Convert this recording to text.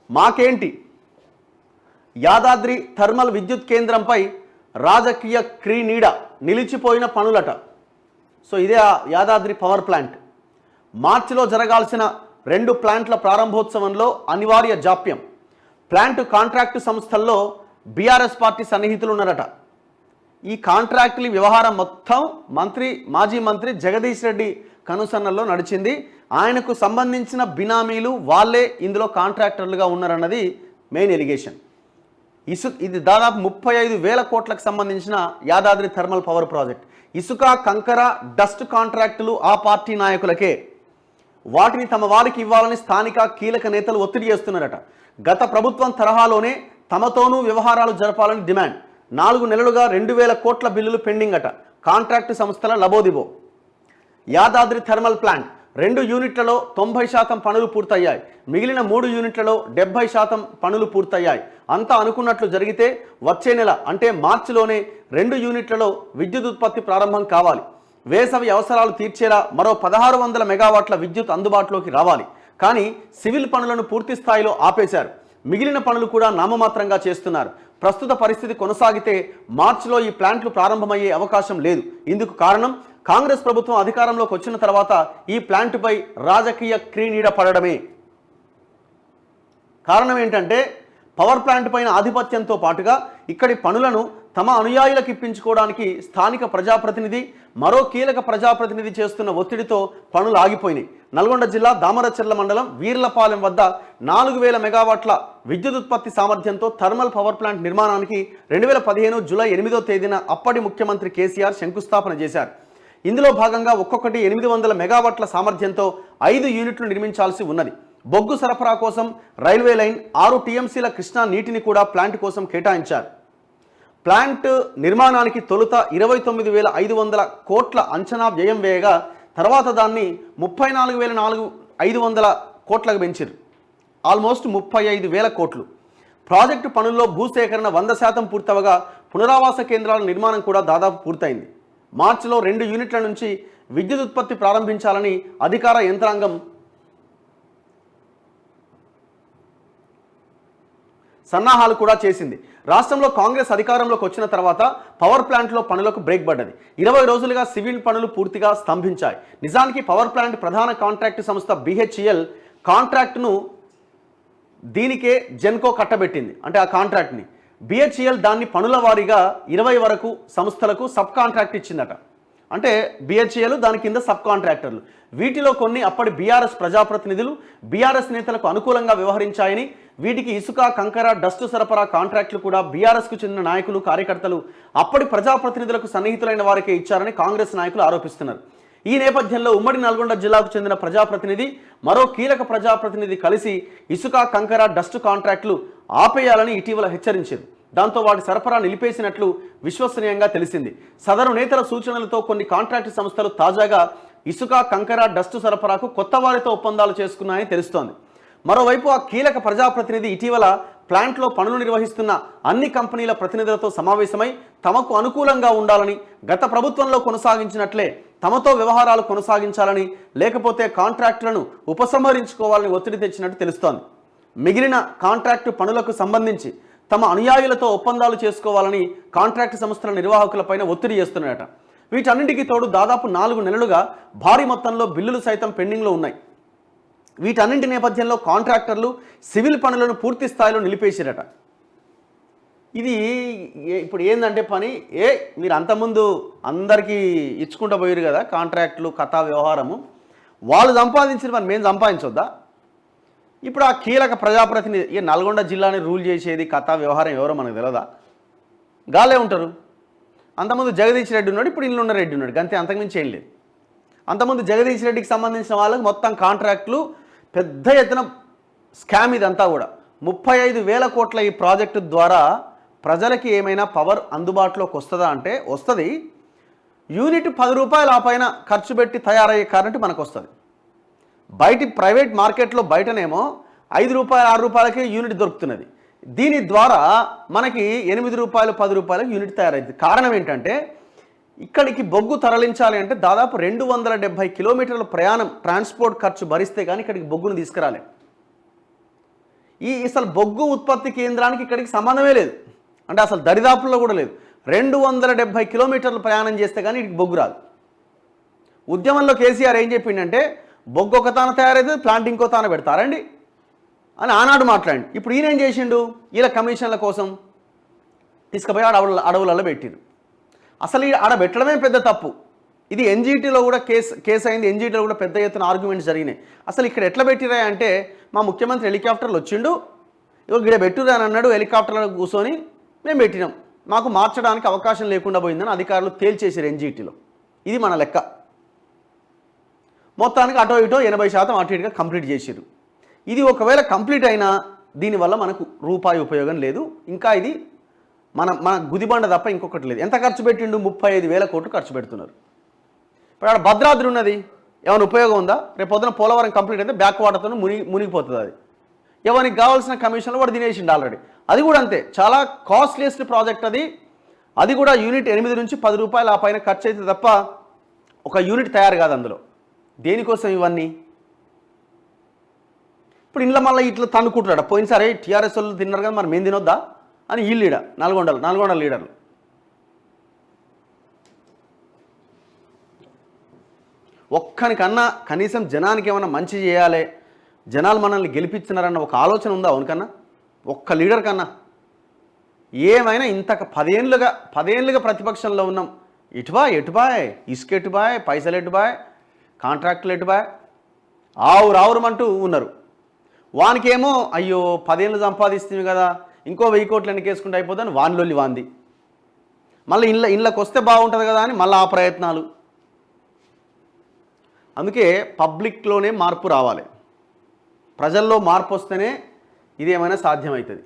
మాకేంటి యాదాద్రి థర్మల్ విద్యుత్ కేంద్రంపై రాజకీయ క్రీనీడ నిలిచిపోయిన పనులట. సో ఇదే యాదాద్రి పవర్ ప్లాంట్. మార్చిలో జరగాల్సిన 2 ప్లాంట్ల ప్రారంభోత్సవంలో అనివార్య జాప్యం. ప్లాంటు కాంట్రాక్టు సంస్థల్లో బీఆర్ఎస్ పార్టీ సన్నిహితులు ఉన్నారట. ఈ కాంట్రాక్టుల వ్యవహారం మొత్తం మాజీ మంత్రి జగదీష్ రెడ్డి కనుసన్నల్లో నడిచింది. ఆయనకు సంబంధించిన బినామీలు వాళ్ళే ఇందులో కాంట్రాక్టర్లుగా ఉన్నారన్నది మెయిన్ ఎలిగేషన్. ఇది దాదాపు 35,000 కోట్లకు సంబంధించిన యాదాద్రి థర్మల్ పవర్ ప్రాజెక్ట్. ఇసుక, కంకర, డస్ట్ కాంట్రాక్టులు ఆ పార్టీ నాయకులకే. వాటిని తమ వారికి ఇవ్వాలని స్థానిక కీలక నేతలు ఒత్తిడి చేస్తున్నారట. గత ప్రభుత్వం తరహాలోనే తమతోనూ వ్యవహారాలు జరపాలని డిమాండ్. 4 నెలలుగా 2,000 కోట్ల బిల్లులు పెండింగ్ అట. కాంట్రాక్టు సంస్థల లబోదిబో. యాదాద్రి థర్మల్ ప్లాంట్ 2 యూనిట్లలో 90% పనులు పూర్తయ్యాయి. మిగిలిన 3 యూనిట్లలో 70% పనులు పూర్తయ్యాయి. అంతా అనుకున్నట్లు జరిగితే వచ్చే నెల అంటే మార్చిలోనే 2 యూనిట్లలో విద్యుత్ ఉత్పత్తి ప్రారంభం కావాలి. వేసవి అవసరాలు తీర్చేలా మరో 1600 మెగావాట్ల విద్యుత్ అందుబాటులోకి రావాలి. కానీ సివిల్ పనులను పూర్తి స్థాయిలో ఆపేశారు. మిగిలిన పనులు కూడా నామమాత్రంగా చేస్తున్నారు. ప్రస్తుత పరిస్థితి కొనసాగితే మార్చిలో ఈ ప్లాంట్లు ప్రారంభమయ్యే అవకాశం లేదు. ఇందుకు కారణం కాంగ్రెస్ ప్రభుత్వం అధికారంలోకి వచ్చిన తర్వాత ఈ ప్లాంటుపై రాజకీయ క్రీనీడ పడడమే. కారణం ఏంటంటే పవర్ ప్లాంట్ పైన ఆధిపత్యంతో పాటుగా ఇక్కడి పనులను తమ అనుయాయులకు ఇప్పించుకోవడానికి స్థానిక ప్రజాప్రతినిధి, మరో కీలక ప్రజాప్రతినిధి చేస్తున్న ఒత్తిడితో పనులు ఆగిపోయినాయి. నల్గొండ జిల్లా దామరచెర్ల మండలం వీర్లపాలెం వద్ద 4,000 మెగావాట్ల విద్యుత్ ఉత్పత్తి సామర్థ్యంతో థర్మల్ పవర్ ప్లాంట్ నిర్మాణానికి 2015 జూలై 8వ తేదీన అప్పటి ముఖ్యమంత్రి కేసీఆర్ శంకుస్థాపన చేశారు. ఇందులో భాగంగా ఒక్కొక్కటి 800 మెగావాట్ల సామర్థ్యంతో 5 యూనిట్లు నిర్మించాల్సి ఉన్నది. బొగ్గు సరఫరా కోసం రైల్వే లైన్, 6 టీఎంసీల కృష్ణా నీటిని కూడా ప్లాంట్ కోసం కేటాయించారు. ప్లాంట్ నిర్మాణానికి తొలుత 29,500 కోట్ల అంచనా వ్యయం వేయగా తర్వాత దాన్ని 34,500 కోట్లకు పెంచారు. ఆల్మోస్ట్ 35,000 కోట్లు. ప్రాజెక్టు పనుల్లో భూసేకరణ 100% పూర్తవగా పునరావాస కేంద్రాల నిర్మాణం కూడా దాదాపు పూర్తయింది. మార్చిలో 2 యూనిట్ల నుంచి విద్యుత్ ఉత్పత్తి ప్రారంభించాలని అధికార యంత్రాంగం సన్నాహాలు కూడా చేసింది. రాష్ట్రంలో కాంగ్రెస్ అధికారంలోకి వచ్చిన తర్వాత పవర్ ప్లాంట్లో పనులకు బ్రేక్ పడ్డది. 20 రోజులుగా సివిల్ పనులు పూర్తిగా స్తంభించాయి. నిజానికి పవర్ ప్లాంట్ ప్రధాన కాంట్రాక్టు సంస్థ బిహెచ్ఈఎల్ కాంట్రాక్టును దీనికే జెన్కో కట్టబెట్టింది. అంటే ఆ కాంట్రాక్ట్ని బిహెచ్ఈఎల్ దాన్ని పనుల వారీగా 20 వరకు సంస్థలకు సబ్ కాంట్రాక్ట్ ఇచ్చిందట. అంటే బిహెచ్ఈఎల్ దాని కింద సబ్ కాంట్రాక్టర్లు. వీటిలో కొన్ని అప్పటి బీఆర్ఎస్ ప్రజాప్రతినిధులు, బీఆర్ఎస్ నేతలకు అనుకూలంగా వ్యవహరించాయని, వీటికి ఇసుక, కంకర, డస్టు సరఫరా కాంట్రాక్టులు కూడా బీఆర్ఎస్కు చెందిన నాయకులు, కార్యకర్తలు అప్పటి ప్రజాప్రతినిధులకు సన్నిహితులైన వారికే ఇచ్చారని కాంగ్రెస్ నాయకులు ఆరోపిస్తున్నారు. ఈ నేపథ్యంలో ఉమ్మడి నల్గొండ జిల్లాకు చెందిన ప్రజాప్రతినిధి, మరో కీలక ప్రజాప్రతినిధి కలిసి ఇసుక, కంకర, డస్టు కాంట్రాక్టులు ఆపేయాలని ఇటీవల హెచ్చరించారు. దాంతో వాటి సరఫరా నిలిపేసినట్లు విశ్వసనీయంగా తెలిసింది. సదరు నేతల సూచనలతో కొన్ని కాంట్రాక్టు సంస్థలు తాజాగా ఇసుక, కంకర, డస్టు సరఫరాకు కొత్త వారితో ఒప్పందాలు చేసుకున్నాయని తెలుస్తోంది. మరోవైపు ఆ కీలక ప్రజాప్రతినిధి ఇటీవల ప్లాంట్లో పనులు నిర్వహిస్తున్న అన్ని కంపెనీల ప్రతినిధులతో సమావేశమై తమకు అనుకూలంగా ఉండాలని, గత ప్రభుత్వంలో కొనసాగించినట్లే తమతో వ్యవహారాలు కొనసాగించాలని, లేకపోతే కాంట్రాక్టులను ఉపసంహరించుకోవాలని ఒత్తిడి తెచ్చినట్టు తెలుస్తోంది. మిగిలిన కాంట్రాక్టు పనులకు సంబంధించి తమ అనుయాయులతో ఒప్పందాలు చేసుకోవాలని కాంట్రాక్టు సంస్థల నిర్వాహకులపైన ఒత్తిడి చేస్తున్నారట. వీటన్నింటికి తోడు దాదాపు 4 నెలలుగా భారీ మొత్తంలో బిల్లులు సైతం పెండింగ్లో ఉన్నాయి. వీటన్నింటి నేపథ్యంలో కాంట్రాక్టర్లు సివిల్ పనులను పూర్తి స్థాయిలో నిలిపేసారట. ఇది ఇప్పుడు ఏందంటే పని మీరు అంతకుముందు అందరికీ ఇచ్చుకుంటూ పోయారు కదా కాంట్రాక్టులు, కథా వ్యవహారము. వాళ్ళు సంపాదించిన పని మేము సంపాదించొద్దా? ఇప్పుడు ఆ కీలక ప్రజాప్రతినిధి నల్గొండ జిల్లాని రూల్ చేసేది కథా వ్యవహారం ఎవరో మనకు తెలియదా? గాలే ఉంటారు. అంతకుముందు జగదీష్ రెడ్డి ఉన్నాడు, ఇప్పుడు ఇల్లు ఉన్న రెడ్డి ఉన్నాడు, అంతే, అంతకుమించి ఏం లేదు. అంతకుముందు జగదీష్ రెడ్డికి సంబంధించిన వాళ్ళకి మొత్తం కాంట్రాక్టులు పెద్ద ఎత్తున స్కామ్. ఇదంతా కూడా 35,000 కోట్ల ఈ ప్రాజెక్టు ద్వారా ప్రజలకి ఏమైనా పవర్ అందుబాటులోకి వస్తుందా అంటే వస్తుంది. యూనిట్ 10 రూపాయలు ఆ పైన ఖర్చు పెట్టి తయారయ్యే కరెంటు మనకు వస్తుంది. బయట ప్రైవేట్ మార్కెట్లో బయటనేమో 5 రూపాయలు 6 రూపాయలకే యూనిట్ దొరుకుతున్నది. దీని ద్వారా మనకి 8 రూపాయలు 10 రూపాయలకు యూనిట్ తయారైంది. కారణం ఏంటంటే ఇక్కడికి బొగ్గు తరలించాలి అంటే దాదాపు 270 కిలోమీటర్ల ప్రయాణం, ట్రాన్స్పోర్ట్ ఖర్చు భరిస్తే కానీ ఇక్కడికి బొగ్గును తీసుకురాలేం. అసలు బొగ్గు ఉత్పత్తి కేంద్రానికి ఇక్కడికి సంబంధమే లేదు, అంటే అసలు దరిదాపుల్లో కూడా లేదు. 270 కిలోమీటర్లు ప్రయాణం చేస్తే కానీ ఇక్కడికి బొగ్గు రాదు. ఉద్యమంలో కేసీఆర్ ఏం చెప్పిండంటే బొగ్గు ఒక తాన తయారైతే ప్లాంట్ ఇంకో తాన పెడతారండి అని ఆనాడు మాట్లాడి. ఇప్పుడు ఈయన ఏం చేసిండు, వీళ్ళ కమిషన్ల కోసం తీసుకుపోయి అడవులలో పెట్టిండు. అసలు ఈ ఆడ పెట్టడమే పెద్ద తప్పు. ఇది ఎన్జీటీలో కూడా కేసు అయింది, ఎన్జీటీలో కూడా పెద్ద ఎత్తున ఆర్గ్యుమెంట్స్ జరిగినాయి. అసలు ఇక్కడ ఎట్లా పెట్టిరా అంటే మా ముఖ్యమంత్రి హెలికాప్టర్లు వచ్చిండు, ఇక్కడ పెట్టురా అని అన్నాడు, హెలికాప్టర్లో కూర్చొని మేము పెట్టినాం, మాకు మార్చడానికి అవకాశం లేకుండా పోయిందని అధికారులు తేల్చేసారు ఎన్జీటీలో. ఇది మన లెక్క. మొత్తానికి అటో ఇటో 80% అటు ఇటుగా కంప్లీట్ చేసారు. ఇది ఒకవేళ కంప్లీట్ అయినా దీనివల్ల మనకు రూపాయి ఉపయోగం లేదు. ఇంకా ఇది మన గుదిబండ తప్ప ఇంకొకటి లేదు. ఎంత ఖర్చు పెట్టిండు, 35,000 కోట్లు ఖర్చు పెడుతున్నారు. ఇప్పుడు అక్కడ భద్రాద్రి ఉన్నది, ఏమైనా ఉపయోగం ఉందా? రేపు పొద్దున పోలవరం కంప్లీట్ అయితే బ్యాక్ వాటర్తో మునిగిపోతుంది. అది ఎవరికి కావాల్సిన కమిషన్లు వాడు తినేసిండు ఆల్రెడీ. అది కూడా అంతే, చాలా కాస్ట్లీయెస్ట్ ప్రాజెక్ట్ అది. అది కూడా యూనిట్ 8 నుంచి 10 రూపాయలు ఆ పైన ఖర్చు అయితే తప్ప ఒక యూనిట్ తయారు కాదు అందులో. దేనికోసం ఇవన్నీ? ఇప్పుడు ఇంట్లో మళ్ళీ ఇట్లా తన్నుకుంటున్నాడు. పోయినసారి టీఆర్ఎస్ వాళ్ళు తిన్నారు కదా, మరి మేము తినొద్దా అని వీళ్ళు ఈడ నల్గొండ లీడర్లు. ఒక్కనికన్నా కనీసం జనానికి ఏమైనా మంచి చేయాలి, జనాలు మనల్ని గెలిపించినారన్న ఒక ఆలోచన ఉందా అవునికన్నా? ఒక్క లీడర్ కన్నా ఏమైనా ఇంత 10 ఏళ్ళుగా ప్రతిపక్షంలో ఉన్నాం. ఎటుబాయ్ ఇసుక ఎటుబాయ్, పైసలు ఎటుబాయ్, కాంట్రాక్టులు ఎటుబాయ్, ఆవురావురమంటూ ఉన్నారు. వానికేమో అయ్యో 10 ఏళ్ళు సంపాదిస్తుంది కదా, ఇంకో 1000 కోట్లు ఎన్నికేసుకుంటే అయిపోతుంది వానిలోని వాంది. మళ్ళీ ఇళ్ళకి వస్తే బాగుంటుంది కదా అని మళ్ళీ ఆ ప్రయత్నాలు. అందుకే పబ్లిక్లోనే మార్పు రావాలి, ప్రజల్లో మార్పు వస్తేనే ఇదేమైనా సాధ్యమవుతుంది.